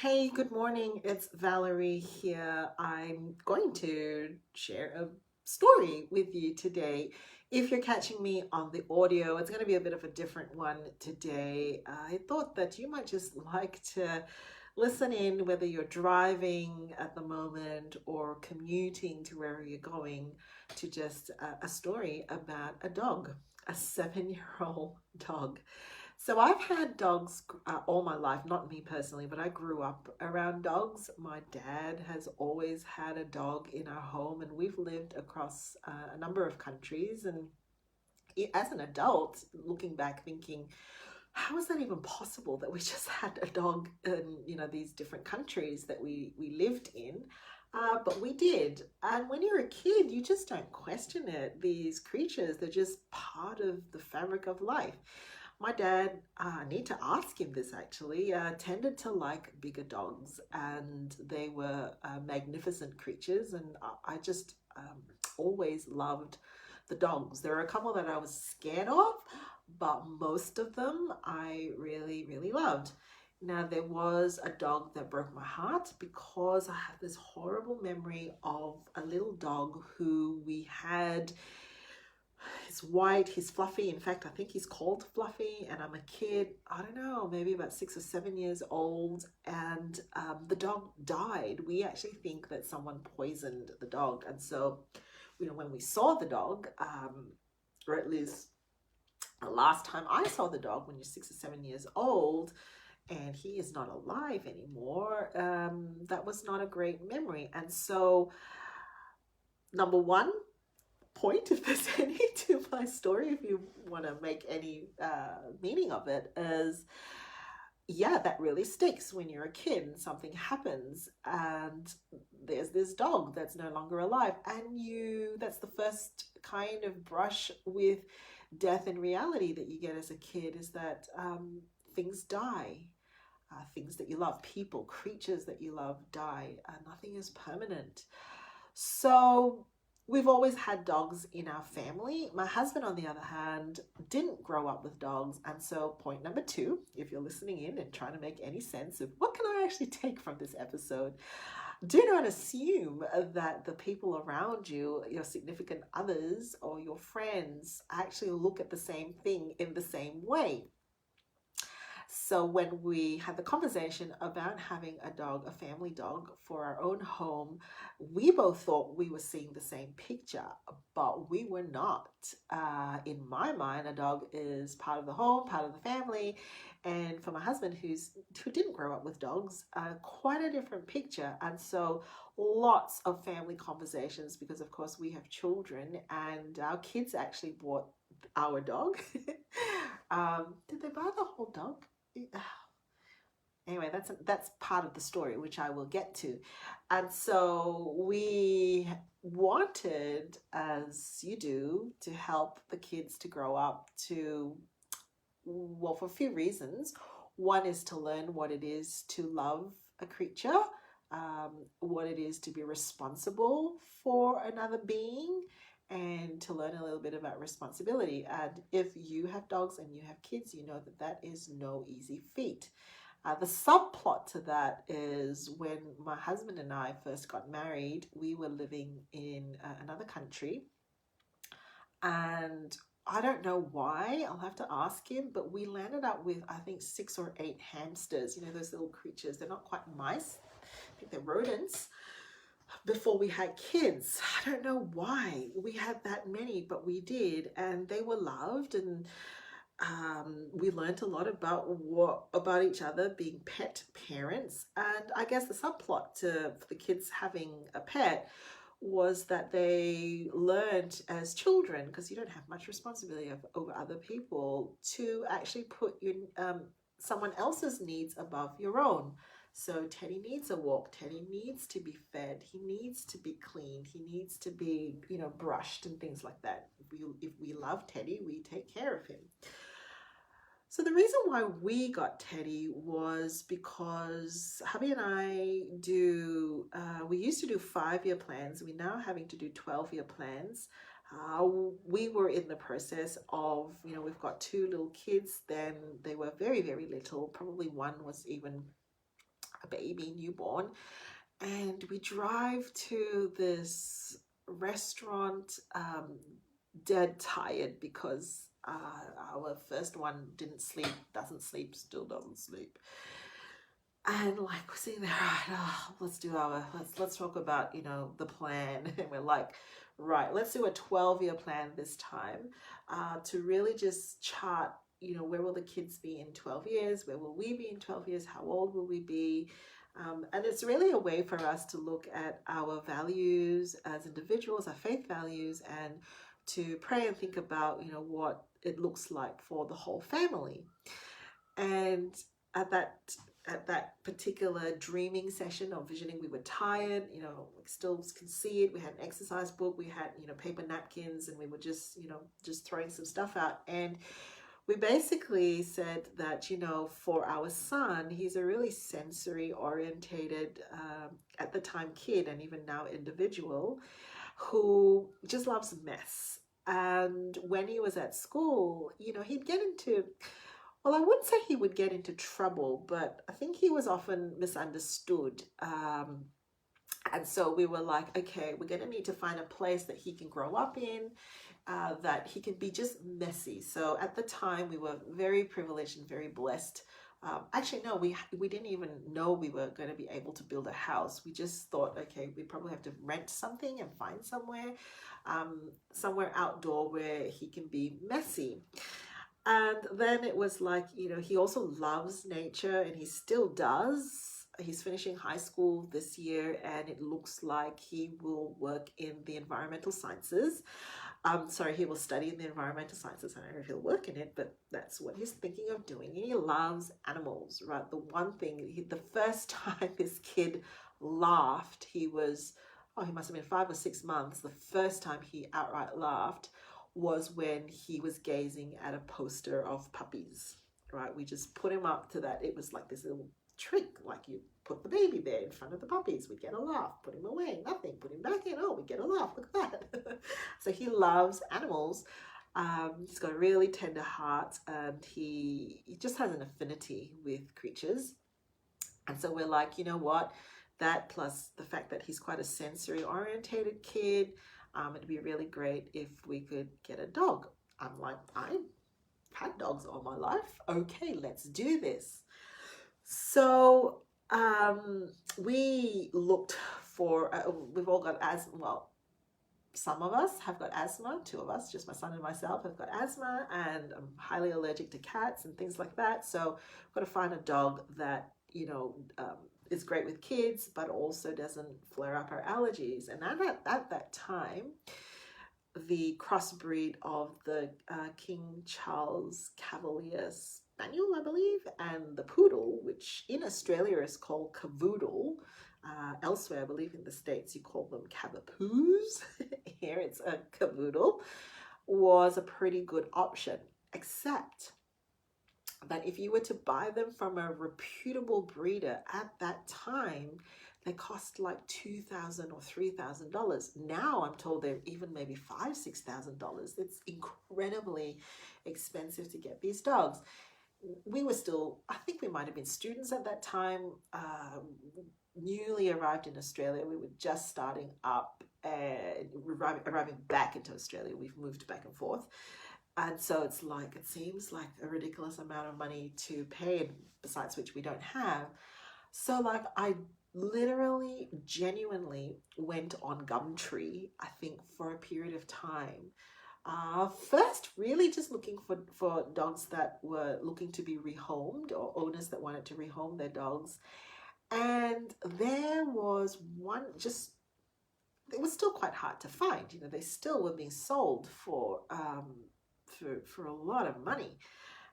Hey, good morning. It's Valerie here. I'm going to share a story with you today. If you're catching me on the audio, it's going to be a bit of a different one today. I thought that you might just like to listen in, whether you're driving at the moment or commuting to wherever you're going, to just a story about a dog, a 7-year-old dog. So I've had dogs all my life, not me personally, but I grew up around dogs. My dad has always had a dog in our home, and we've lived across a number of countries. And as an adult, looking back, thinking, how is that even possible that we just had a dog in these different countries that we lived in? But we did. And when you're a kid, you just don't question it. These creatures, they're just part of the fabric of life. My dad, I need to ask him this actually, tended to like bigger dogs, and they were magnificent creatures. And I just always loved the dogs. There are a couple that I was scared of, but most of them I really, really loved. Now, there was a dog that broke my heart because I have this horrible memory of a little dog who we had. He's white, he's fluffy. In fact, I think he's called Fluffy, and I'm a kid, I don't know, maybe about 6 or 7 years old, and the dog died. We actually think that someone poisoned the dog. And so, when we saw the dog, or at least the last time I saw the dog, when you're 6 or 7 years old, and he is not alive anymore, that was not a great memory. And so, number one, point, if there's any to my story, if you want to make any meaning of it, is yeah, that really sticks when you're a kid and something happens and there's this dog that's no longer alive, and that's the first kind of brush with death and reality that you get as a kid, is that things die. Things that you love, people, creatures that you love die. Nothing is permanent. So we've always had dogs in our family. My husband, on the other hand, didn't grow up with dogs. And so, point number two, if you're listening in and trying to make any sense of what can I actually take from this episode, do not assume that the people around you, your significant others or your friends, actually look at the same thing in the same way. So when we had the conversation about having a dog, a family dog for our own home, we both thought we were seeing the same picture, but we were not. In my mind, a dog is part of the home, part of the family. And for my husband, who didn't grow up with dogs, quite a different picture. And so lots of family conversations, because of course we have children, and our kids actually bought our dog. Did they buy the whole dog? Anyway, that's part of the story, which I will get to. And so we wanted, as you do, to help the kids to grow up to, well, for a few reasons. One is to learn what it is to love a creature, what it is to be responsible for another being, and to learn a little bit about responsibility. And if you have dogs and you have kids, you know that that is no easy feat. The subplot to that is when my husband and I first got married, we were living in another country. And I don't know why, I'll have to ask him, but we landed up with, I think, 6 or 8 hamsters. Those little creatures. They're not quite mice, I think they're rodents, before we had kids. I don't know why we had that many, but we did, and they were loved, and we learned a lot about each other, being pet parents. And I guess the subplot for the kids having a pet was that they learned as children, because you don't have much responsibility over other people, to actually put someone else's needs above your own. So Teddy needs a walk. Teddy needs to be fed. He needs to be cleaned. He needs to be, brushed and things like that. If we love Teddy, we take care of him. So the reason why we got Teddy was because hubby and I we used to do 5-year plans. We're now having to do 12-year plans. We were in the process of, we've got 2 little kids. Then they were very, very little. Probably one was even a baby, newborn, and we drive to this restaurant, dead tired because our first one didn't sleep, doesn't sleep, still doesn't sleep. And like we're sitting there, right, let's talk about, the plan. And we're like, right, let's do a 12-year plan this time, to really just chart, where will the kids be in 12 years? Where will we be in 12 years? How old will we be? And it's really a way for us to look at our values as individuals, our faith values, and to pray and think about, what it looks like for the whole family. And at that particular dreaming session of visioning, we were tired, we still can see it. We had an exercise book, we had, paper napkins, and we were just throwing some stuff out. And we basically said that, for our son, he's a really sensory orientated, at the time kid, and even now individual, who just loves mess. And when he was at school, he'd get into, well, I wouldn't say he would get into trouble, but I think he was often misunderstood. And so we were like, okay, we're going to need to find a place that he can grow up in, that he can be just messy. So at the time, we were very privileged and very blessed. Actually, no, we didn't even know we were going to be able to build a house. We just thought, okay, we probably have to rent something and find somewhere outdoor where he can be messy. And then it was like, he also loves nature, and he still does. He's finishing high school this year, and it looks like he will work in the environmental sciences. He will study in the environmental sciences. I don't know if he'll work in it, but that's what he's thinking of doing. And he loves animals, right? The one thing, the first time this kid laughed, he must have been 5 or 6 months. The first time he outright laughed was when he was gazing at a poster of puppies, right? We just put him up to that. It was like this little trick, like you put the baby there in front of the puppies, we get a laugh. Put him away, nothing. Put him back in, oh, we get a laugh. Look at that. So he loves animals. He's got a really tender heart, and he just has an affinity with creatures. And so we're like, you know what? That plus the fact that he's quite a sensory orientated kid, it'd be really great if we could get a dog. I'm like, I've had dogs all my life. Okay, let's do this. So we looked for, we've all got asthma. Well, some of us have got asthma, 2 of us, just my son and myself have got asthma, and I'm highly allergic to cats and things like that. So we've got to find a dog that, is great with kids, but also doesn't flare up our allergies. And at that time, the crossbreed of the King Charles Cavalier Spaniel, I believe, and the Poodle, which in Australia is called Cavoodle. Elsewhere, I believe in the States, you call them Cavapoos. Here it's a Cavoodle, was a pretty good option, except that if you were to buy them from a reputable breeder at that time, they cost like $2,000 or $3,000. Now I'm told they're even maybe $5,000-$6,000. It's incredibly expensive to get these dogs. We were still, I think we might have been students at that time, newly arrived in Australia. We were just starting up and arriving back into Australia. We've moved back and forth. And so it seems like a ridiculous amount of money to pay, besides which we don't have. So I literally, genuinely went on Gumtree, I think, for a period of time. First, really just looking for dogs that were looking to be rehomed, or owners that wanted to rehome their dogs. And there was one, it was still quite hard to find. They still were being sold for a lot of money.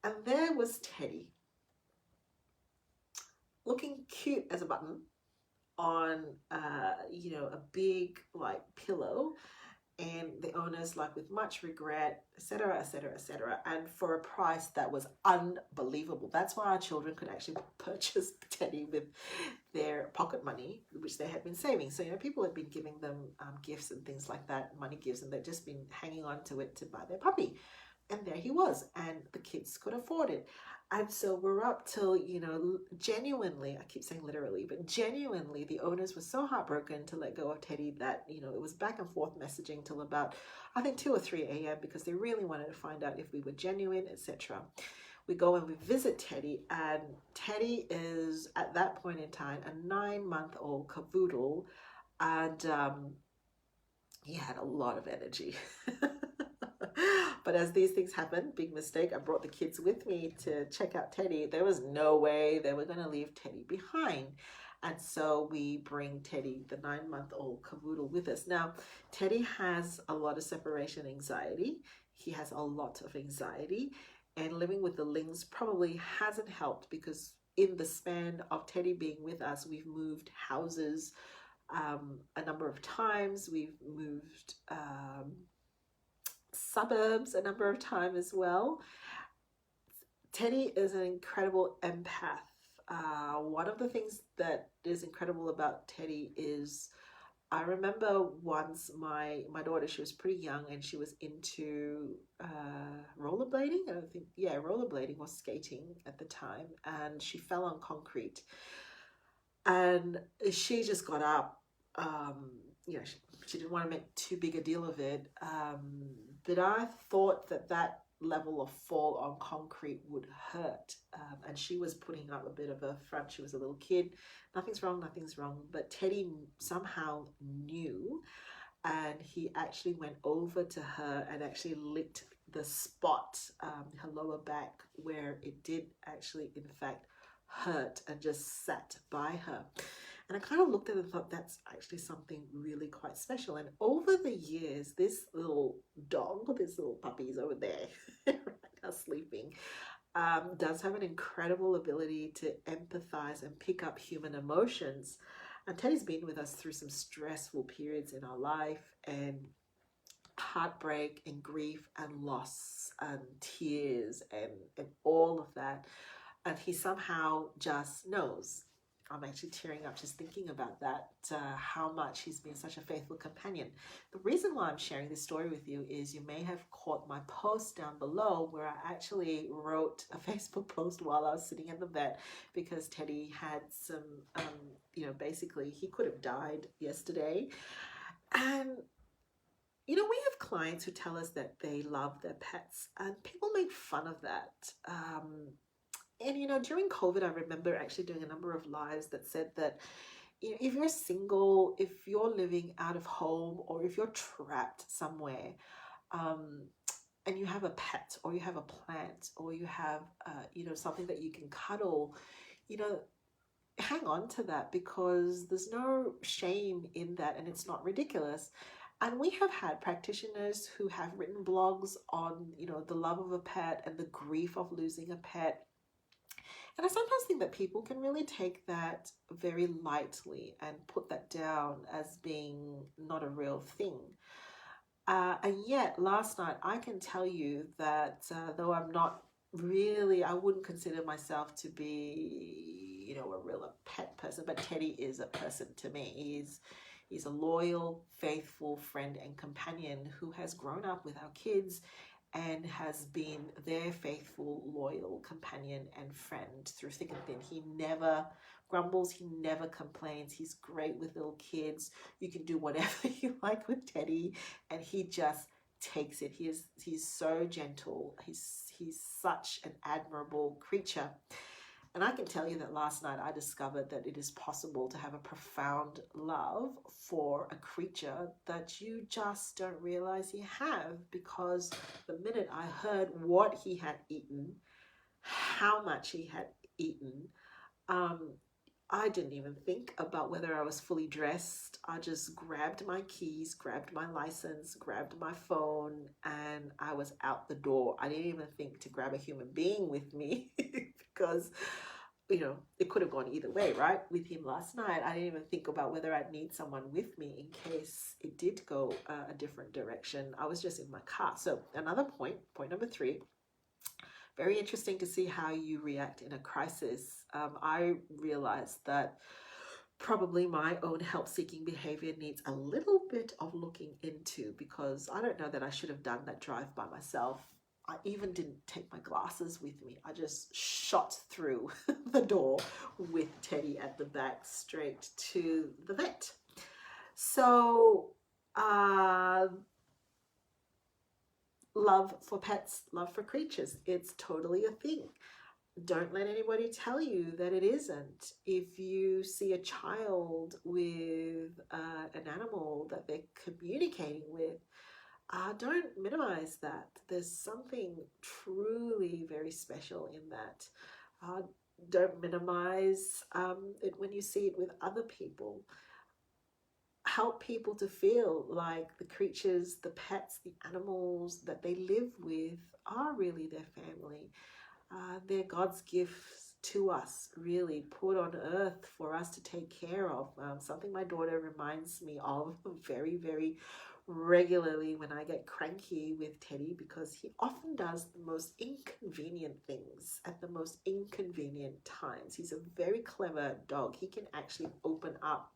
And there was Teddy, looking cute as a button on a big pillow, and the owners with much regret, etc., etc., etc., and for a price that was unbelievable. That's why our children could actually purchase Teddy with their pocket money, which they had been saving. So people had been giving them gifts and things like that, money gifts, and they'd just been hanging on to it to buy their puppy. And there he was, and the kids could afford it. And so we're up till, genuinely, I keep saying literally, but genuinely, the owners were so heartbroken to let go of Teddy that, it was back and forth messaging till about, I think, 2 or 3 a.m. because they really wanted to find out if we were genuine, etc. We go and we visit Teddy, and Teddy is, at that point in time, a 9-month-old cavoodle, and he had a lot of energy. But as these things happen, big mistake, I brought the kids with me to check out Teddy. There was no way they were going to leave Teddy behind. And so we bring Teddy, the 9-month-old cavoodle, with us. Now, Teddy has a lot of separation anxiety. He has a lot of anxiety. And living with the Lings probably hasn't helped, because in the span of Teddy being with us, we've moved houses a number of times. We've moved suburbs a number of times as well. Teddy is an incredible empath. One of the things that is incredible about Teddy is, I remember once my daughter, she was pretty young and she was into rollerblading. I don't think, yeah, rollerblading or skating at the time, and she fell on concrete, and she just got up. She didn't want to make too big a deal of it, but I thought that level of fall on concrete would hurt, and she was putting up a bit of a front. She was a little kid. Nothing's wrong, but Teddy somehow knew, and he actually went over to her and actually licked the spot, her lower back, where it did actually in fact hurt, and just sat by her. And I kind of looked at it and thought, that's actually something really quite special. And over the years, this little dog, this little puppy's over there, right now sleeping, does have an incredible ability to empathize and pick up human emotions. And Teddy's been with us through some stressful periods in our life, and heartbreak and grief and loss and tears and all of that. And he somehow just knows. I'm actually tearing up just thinking about that, how much he's been such a faithful companion. The reason why I'm sharing this story with you is you may have caught my post down below where I actually wrote a Facebook post while I was sitting in the vet, because Teddy had some, basically he could have died yesterday. And we have clients who tell us that they love their pets, and people make fun of that. And during COVID, I remember actually doing a number of lives that said that, if you're single, if you're living out of home, or if you're trapped somewhere, and you have a pet, or you have a plant, or you have, something that you can cuddle, hang on to that, because there's no shame in that, and it's not ridiculous. And we have had practitioners who have written blogs on, the love of a pet and the grief of losing a pet. And I sometimes think that people can really take that very lightly and put that down as being not a real thing. And yet last night, I can tell you that though I'm not really, I wouldn't consider myself to be, a real pet person, but Teddy is a person to me. He's a loyal, faithful friend and companion who has grown up with our kids and has been their faithful, loyal companion and friend through thick and thin. He never grumbles, he never complains. He's great with little kids. You can do whatever you like with Teddy, and he just takes it. He's so gentle. He's such an admirable creature. And I can tell you that last night I discovered that it is possible to have a profound love for a creature that you just don't realize you have, because the minute I heard what he had eaten, how much he had eaten, I didn't even think about whether I was fully dressed. I just grabbed my keys, grabbed my license, grabbed my phone, and I was out the door. I didn't even think to grab a human being with me because, it could have gone either way, right? With him last night, I didn't even think about whether I'd need someone with me in case it did go a different direction. I was just in my car. So another point number 3, very interesting to see how you react in a crisis. I realized that probably my own help-seeking behavior needs a little bit of looking into, because I don't know that I should have done that drive by myself. I even didn't take my glasses with me. I just shot through the door with Teddy at the back straight to the vet. So, love for pets, love for creatures, it's totally a thing. Don't let anybody tell you that it isn't. If you see a child with an animal that they're communicating with, don't minimize that. There's something truly very special in that. Uh, don't minimize it when you see it with other people. Help people to feel like the creatures, the pets, the animals that they live with are really their family. They're God's gifts to us, really put on earth for us to take care of. Something my daughter reminds me of very, very regularly when I get cranky with Teddy, because he often does the most inconvenient things at the most inconvenient times. He's a very clever dog. He can actually open up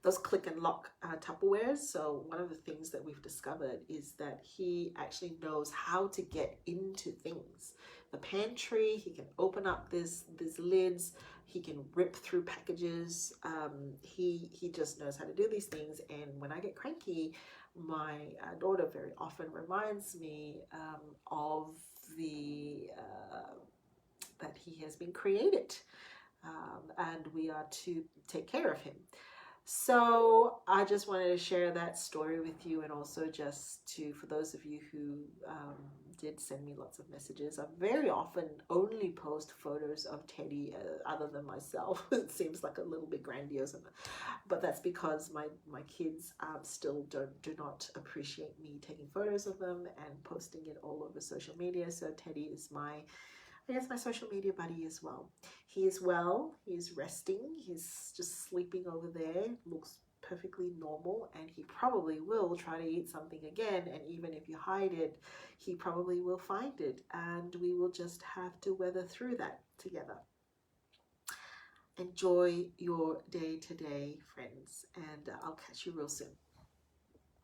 those click and lock Tupperwares. So one of the things that we've discovered is that he actually knows how to get into things. The pantry, he can open up these lids, he can rip through packages. He just knows how to do these things. And when I get cranky, my daughter very often reminds me of the that he has been created, and we are to take care of him. So I just wanted to share that story with you, and also just to, for those of you who did send me lots of messages, I very often only post photos of Teddy other than myself. It seems like a little bit grandiose, but that's because my kids still do not appreciate me taking photos of them and posting it all over social media. So Teddy is I guess my social media buddy as well. He is well, he's resting, he's just sleeping over there, looks perfectly normal, and he probably will try to eat something again, and even if you hide it, he probably will find it, and we will just have to weather through that together. Enjoy your day today, friends, and I'll catch you real soon.